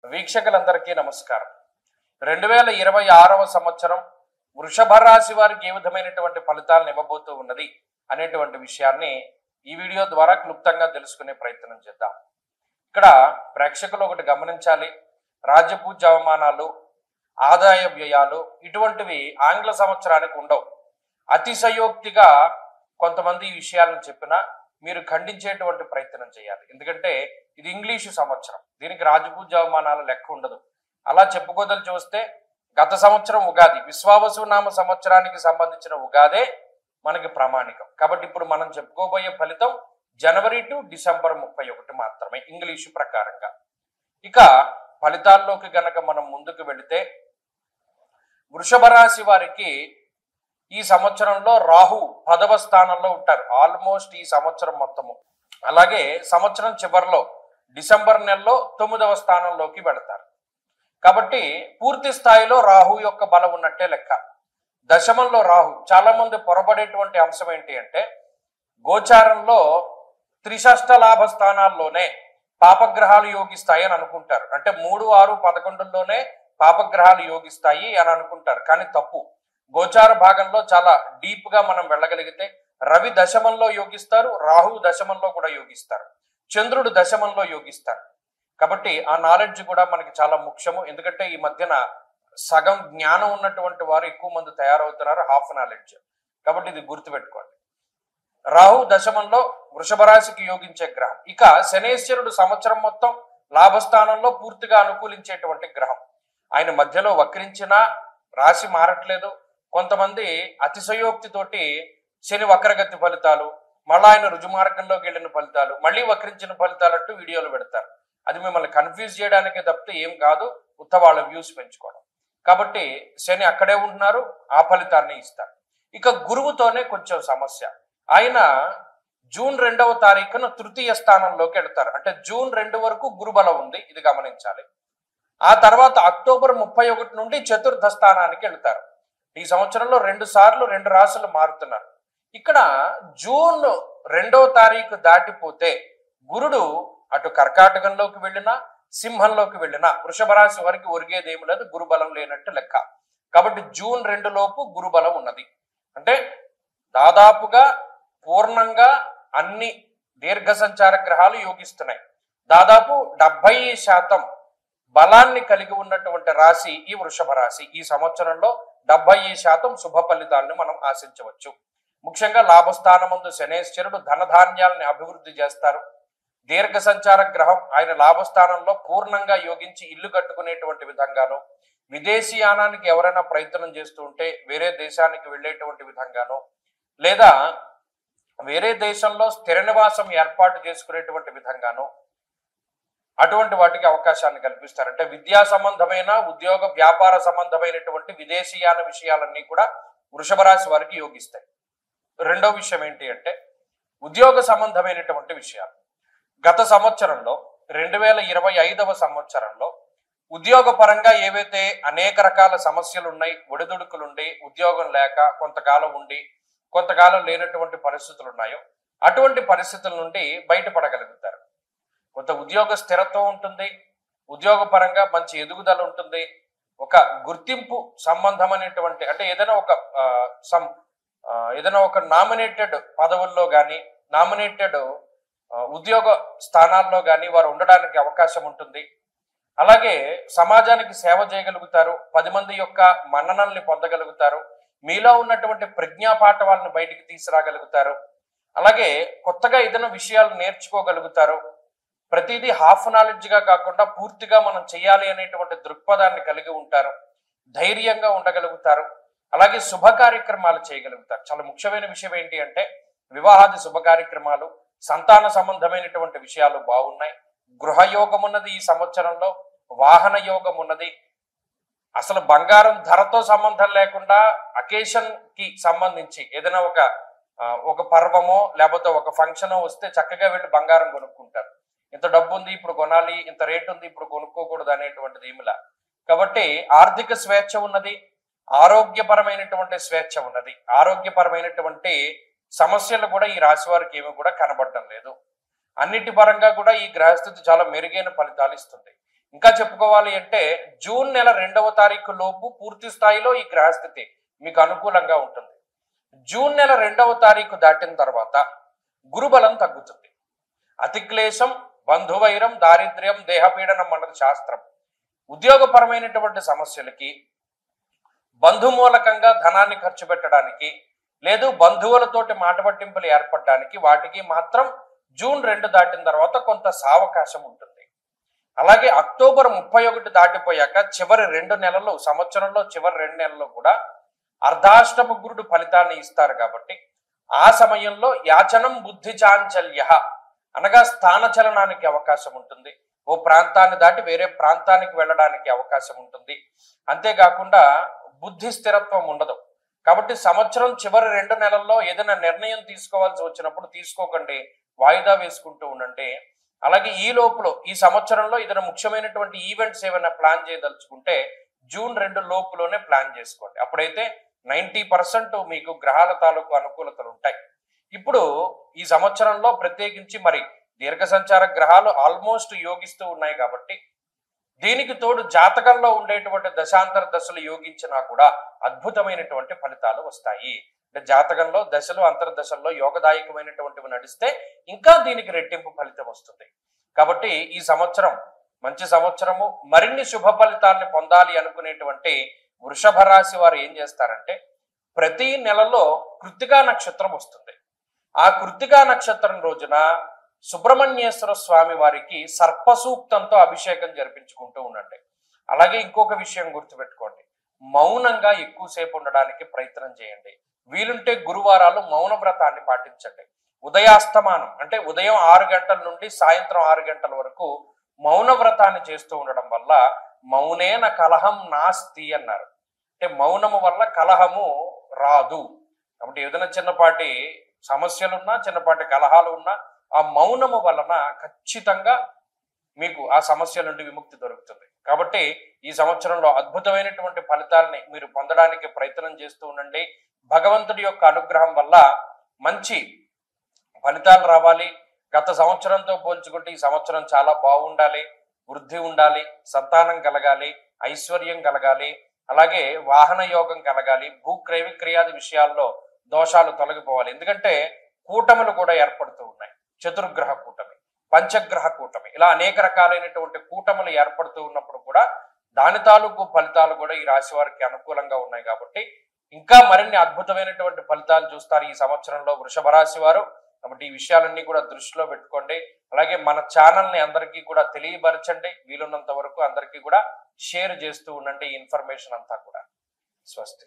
వీక్షకులందరికీ నమస్కారం. 2026వ సంవత్సరం వృషభ రాశి వారికి ఏ విధమైనటువంటి ఫలితాలను ఇవ్వబోతూ ఉన్నది అనేటువంటి విషయాన్ని ఈ వీడియో ద్వారా క్లుప్తంగా తెలుసుకునే ప్రయత్నం చేద్దాం. ఇక్కడ ప్రేక్షకులు ఒకటి గమనించాలి. రాజ్యపూజ్య అవమానాలు, ఆదాయ వ్యయాలు ఇటువంటివి ఆంగ్ల సంవత్సరానికి ఉండవు. అతిశయోక్తిగా కొంతమంది ఈ విషయాలను చెప్పినా మీరు ఖండించేటువంటి ప్రయత్నం చేయాలి. ఎందుకంటే ఇది ఇంగ్లీషు సంవత్సరం, దీనికి రాజపూజ్య అవమానాల లెక్క ఉండదు. అలా చెప్పుకోదలు చూస్తే గత సంవత్సరం ఉగాది, విశ్వావసు నామ సంవత్సరానికి సంబంధించిన ఉగాదే మనకి ప్రామాణికం. కాబట్టి ఇప్పుడు మనం చెప్పుకోబోయే ఫలితం జనవరి టు డిసెంబర్ 31 మాత్రమే ఇంగ్లీషు ప్రకారంగా. ఇక ఫలితాల్లోకి గనక మనం ముందుకు వెళితే వృషభ రాశి వారికి ఈ సంవత్సరంలో రాహు 10వ స్థానంలో ఉంటారు ఆల్మోస్ట్ ఈ సంవత్సరం మొత్తము. అలాగే సంవత్సరం చివరిలో డిసెంబర్ నెలలో 9వ స్థానంలోకి వెళతారు. కాబట్టి పూర్తి స్థాయిలో రాహు యొక్క బలం ఉన్నట్టే లెక్క. దశమంలో రాహు, చాలా మంది పొరబడేటువంటి అంశం ఏంటి అంటే గోచారంలో త్రిషష్ట లాభ స్థానాల్లోనే పాపగ్రహాలు యోగిస్తాయి అని అనుకుంటారు. అంటే 3, 6, 11లోనే పాపగ్రహాలు యోగిస్తాయి అని అనుకుంటారు. కానీ తప్పు. గోచార భాగంలో చాలా డీప్ గా మనం వెళ్ళగలిగితే రవి దశమంలో యోగిస్తారు, రాహు దశమంలో కూడా యోగిస్తారు, చంద్రుడు దశమంలో యోగిస్తారు. కాబట్టి ఆ నాలెడ్జ్ కూడా మనకి చాలా ముఖ్యము. ఎందుకంటే ఈ మధ్యన సగం జ్ఞానం ఉన్నటువంటి వారు ఎక్కువ మంది తయారవుతున్నారు, హాఫ్ నాలెడ్జ్. కాబట్టి ఇది గుర్తుపెట్టుకోండి. రాహు దశమంలో వృషభ రాశికి యోగించే గ్రహం. ఇక శనేశ్వరుడు సంవత్సరం మొత్తం లాభస్థానంలో పూర్తిగా అనుకూలించేటువంటి గ్రహం. ఆయన మధ్యలో వక్రించినా రాశి మారట్లేదు. కొంతమంది అతిశయోక్తితోటి శని వక్రగతి ఫలితాలు, మళ్ళీ ఆయన రుజుమార్గంలోకి వెళ్ళిన ఫలితాలు, మళ్ళీ వక్రించిన ఫలితాలు అంటూ వీడియోలు పెడతారు. అది మిమ్మల్ని కన్ఫ్యూజ్ చేయడానికే తప్పితే ఏం కాదు, ఉత్త వాళ్ళ వ్యూస్ పెంచుకోవడం. కాబట్టి శని అక్కడే ఉంటున్నారు, ఆ ఫలితాన్ని ఇస్తారు. ఇక గురువుతోనే కొంచెం సమస్య. ఆయన జూన్ 2వ తారీఖున తృతీయ స్థానంలోకి వెళ్తారు. అంటే జూన్ 2 వరకు గురుబలం ఉంది, ఇది గమనించాలి. ఆ తర్వాత అక్టోబర్ 31 నుండి చతుర్థ స్థానానికి వెళ్తారు. ఈ సంవత్సరంలో 2 సార్లు 2 రాశులు మారుతున్నారు. ఇక్కడ జూన్ 2వ తారీఖు దాటిపోతే గురుడు అటు కర్కాటకంలోకి వెళ్ళినా సింహంలోకి వెళ్ళినా వృషభ రాశి వారికి ఒరిగేదేమి లేదు, గురుబలం లేనట్టు లెక్క. కాబట్టి జూన్ 2 లోపు గురుబలం ఉన్నది. అంటే దాదాపుగా పూర్ణంగా అన్ని దీర్ఘ సంచార గ్రహాలు యోగిస్తున్నాయి. దాదాపు 70% బలాన్ని కలిగి ఉన్నటువంటి రాశి ఈ వృషభ రాశి. ఈ సంవత్సరంలో 70% శుభ ఫలితాలను మనం ఆశించవచ్చు. ముఖ్యంగా లాభస్థానమందు శనేశ్వరుడు ధనధాన్యాలని అభివృద్ధి చేస్తారు. దీర్ఘ సంచార గ్రహం ఆయన లాభస్థానంలో పూర్ణంగా యోగించి ఇల్లు కట్టుకునేటువంటి విధంగాను, విదేశీయానానికి ఎవరైనా ప్రయత్నం చేస్తూ ఉంటే వేరే దేశానికి వెళ్ళేటువంటి విధంగాను, లేదా వేరే దేశంలో స్థిర నివాసం ఏర్పాటు చేసుకునేటువంటి విధంగాను అటువంటి వాటికి అవకాశాన్ని కల్పిస్తారు. అంటే విద్యా సంబంధమైన, ఉద్యోగ వ్యాపార సంబంధమైనటువంటి విదేశీయాన విషయాలన్నీ కూడా వృషభ రాశి వారికి యోగిస్తాయి. రెండో విషయం ఏంటి అంటే ఉద్యోగ సంబంధమైనటువంటి విషయాలు. గత సంవత్సరంలో 2025వ సంవత్సరంలో ఉద్యోగ పరంగా ఏవైతే అనేక రకాల సమస్యలు ఉన్నాయి, ఒడిదుడుకులుండి, ఉద్యోగం లేక కొంతకాలం ఉండి కొంతకాలం లేనటువంటి పరిస్థితులు ఉన్నాయో అటువంటి పరిస్థితుల నుండి బయటపడగలుగుతారు. కొంత ఉద్యోగ స్థిరత్వం ఉంటుంది, ఉద్యోగ పరంగా మంచి ఎదుగుదల ఉంటుంది, ఒక గుర్తింపు సంబంధమైనటువంటి అంటే ఏదైనా ఒక నామినేటెడ్ పదవుల్లో కానీ నామినేటెడ్ ఉద్యోగ స్థానాల్లో కానీ వారు ఉండడానికి అవకాశం ఉంటుంది. అలాగే సమాజానికి సేవ చేయగలుగుతారు, 10 మంది యొక్క మన్ననల్ని పొందగలుగుతారు, మీలో ఉన్నటువంటి ప్రజ్ఞాపాఠవాలను బయటికి తీసుకురాగలుగుతారు. అలాగే కొత్తగా ఏదైనా విషయాలు నేర్చుకోగలుగుతారు. ప్రతిదీ హాఫ్ నాలెడ్జ్ గా కాకుండా పూర్తిగా మనం చేయాలి అనేటువంటి దృక్పథాన్ని కలిగి ఉంటారు, ధైర్యంగా ఉండగలుగుతారు. అలాగే శుభ కార్యక్రమాలు చేయగలుగుతారు. చాలా ముఖ్యమైన విషయం ఏంటి అంటే వివాహాది శుభ కార్యక్రమాలు, సంతాన సంబంధమైనటువంటి విషయాలు బాగున్నాయి. గృహయోగం ఉన్నది ఈ సంవత్సరంలో, వాహన యోగం ఉన్నది. అసలు బంగారం ధరతో సంబంధం లేకుండా అకేషన్ కి సంబంధించి ఏదైనా ఒక పర్వమో లేకపోతే ఒక ఫంక్షనో వస్తే చక్కగా వెళ్ళి బంగారం కొనుక్కుంటారు. ఇంత డబ్బు ఉంది ఇప్పుడు కొనాలి, ఇంత రేటు ఉంది ఇప్పుడు కొనుక్కోకూడదు అనేటువంటిది ఏమిలా. కాబట్టి ఆర్థిక స్వేచ్ఛ ఉన్నది, ఆరోగ్యపరమైనటువంటి స్వేచ్ఛ ఉన్నది. ఆరోగ్యపరమైనటువంటి సమస్యలు కూడా ఈ రాశి వారికి ఏమి కూడా కనబడటం లేదు. అన్నిటి పరంగా కూడా ఈ గ్రహస్థితి చాలా మెరుగైన ఫలితాలు ఇస్తుంది. ఇంకా చెప్పుకోవాలి అంటే జూన్ నెల 2వ తారీఖు లోపు పూర్తి స్థాయిలో ఈ గ్రహస్థితి మీకు అనుకూలంగా ఉంటుంది. జూన్ నెల 2వ తారీఖు దాటిన తర్వాత గురుబలం తగ్గుతుంది. అతిక్లేశం, బంధువైరం, దారిద్ర్యం, దేహపీడనం అన్నది శాస్త్రం. ఉద్యోగపరమైనటువంటి సమస్యలకి, బంధుమూలకంగా ధనాన్ని ఖర్చు పెట్టడానికి, లేదు బంధువులతోటి మాటపట్టింపులు ఏర్పడడానికి, వాటికి మాత్రం జూన్ 2 దాటిన తర్వాత కొంత సావకాశం ఉంటుంది. అలాగే అక్టోబర్ 31 దాటిపోయాక చివరి 2 నెలలు, సంవత్సరంలో చివరి 2 నెలలు కూడా అర్ధాష్టమ గురుడు ఫలితాన్ని ఇస్తారు. కాబట్టి ఆ సమయంలో యాచనం బుద్ధి చాంచల్య అనగా స్థానచలనానికి అవకాశం ఉంటుంది. ఓ ప్రాంతాన్ని దాటి వేరే ప్రాంతానికి వెళ్ళడానికి అవకాశం ఉంటుంది. అంతేకాకుండా బుద్ధి స్థిరత్వం ఉండదు. కాబట్టి సంవత్సరం చివరి 2 నెలల్లో ఏదైనా నిర్ణయం తీసుకోవాల్సి వచ్చినప్పుడు తీసుకోకండి, వాయిదా వేసుకుంటూ ఉండండి. అలాగే ఈ లోపల ఈ సంవత్సరంలో ఏదైనా ముఖ్యమైనటువంటి ఈవెంట్స్ ఏమైనా ప్లాన్ చేయదలుచుకుంటే జూన్ 2 లోపులోనే ప్లాన్ చేసుకోండి. అప్పుడైతే 90% మీకు గ్రహాల తాలూకు అనుకూలతలు ఉంటాయి. ఇప్పుడు ఈ సంవత్సరంలో ప్రత్యేకించి మరి దీర్ఘ సంచార గ్రహాలు ఆల్మోస్ట్ యోగిస్తూ ఉన్నాయి. కాబట్టి దీనికి తోడు జాతకంలో ఉండేటువంటి దశాంతర దశలు యోగించినా కూడా అద్భుతమైనటువంటి ఫలితాలు వస్తాయి. అంటే జాతకంలో దశలు అంతర్దశల్లో యోగదాయకమైనటువంటివి నడిస్తే ఇంకా దీనికి రెట్టింపు ఫలితం వస్తుంది. కాబట్టి ఈ సంవత్సరం మంచి సంవత్సరము. మరిన్ని శుభ ఫలితాన్ని పొందాలి అనుకునేటువంటి వృషభ రాశి వారు ఏం చేస్తారంటే ప్రతి నెలలో కృత్తికా నక్షత్రం వస్తుంది. ఆ కృత్తికా నక్షత్రం రోజున సుబ్రహ్మణ్యేశ్వర స్వామి వారికి సర్పసూక్తంతో అభిషేకం జరిపించుకుంటూ ఉండండి. అలాగే ఇంకొక విషయం గుర్తుపెట్టుకోండి, మౌనంగా ఎక్కువసేపు ఉండడానికి ప్రయత్నం చేయండి. వీలుంటే గురువారాలు మౌన వ్రతాన్ని పాటించండి. ఉదయాస్తమానం అంటే ఉదయం 6 గంటల నుండి సాయంత్రం 6 గంటల వరకు మౌన వ్రతాన్ని చేస్తూ ఉండడం వల్ల మౌనేన కలహం నాస్తి అన్నారు. అంటే మౌనము వల్ల కలహము రాదు. కాబట్టి ఏదైనా చిన్నపాటి సమస్యలున్నా, చిన్నపాటి కలహాలు ఉన్నా ఆ మౌనము వలన ఖచ్చితంగా మీకు ఆ సమస్యల నుండి విముక్తి దొరుకుతుంది. కాబట్టి ఈ సంవత్సరంలో అద్భుతమైనటువంటి ఫలితాలని మీరు పొందడానికి ప్రయత్నం చేస్తూ ఉండండి. భగవంతుడి యొక్క అనుగ్రహం వల్ల మంచి ఫలితాలు రావాలి. గత సంవత్సరంతో పోల్చుకుంటే ఈ సంవత్సరం చాలా బాగుండాలి, వృద్ధి ఉండాలి, సంతానం కలగాలి, ఐశ్వర్యం కలగాలి, అలాగే వాహన యోగం కలగాలి, భూక్రయ విక్రయాది విషయాల్లో దోషాలు తొలగిపోవాలి. ఎందుకంటే కూటములు కూడా ఏర్పడుతూ ఉన్నాయి. చతుర్గ్రహ కూటమి, పంచగ్రహ కూటమి, ఇలా అనేక రకాలైనటువంటి కూటములు ఏర్పడుతూ ఉన్నప్పుడు కూడా దాని తాలూకు ఫలితాలు కూడా ఈ రాశి వారికి అనుకూలంగా ఉన్నాయి. కాబట్టి ఇంకా మరిన్ని అద్భుతమైనటువంటి ఫలితాలు చూస్తారు ఈ సంవత్సరంలో వృషభ రాశి వారు. కాబట్టి ఈ విషయాలన్నీ కూడా దృష్టిలో పెట్టుకోండి. అలాగే మన ఛానల్ని అందరికీ కూడా తెలియపరచండి. వీలున్నంత వరకు అందరికీ కూడా షేర్ చేస్తూ ఉండండి ఈ ఇన్ఫర్మేషన్ అంతా కూడా. స్వస్తి.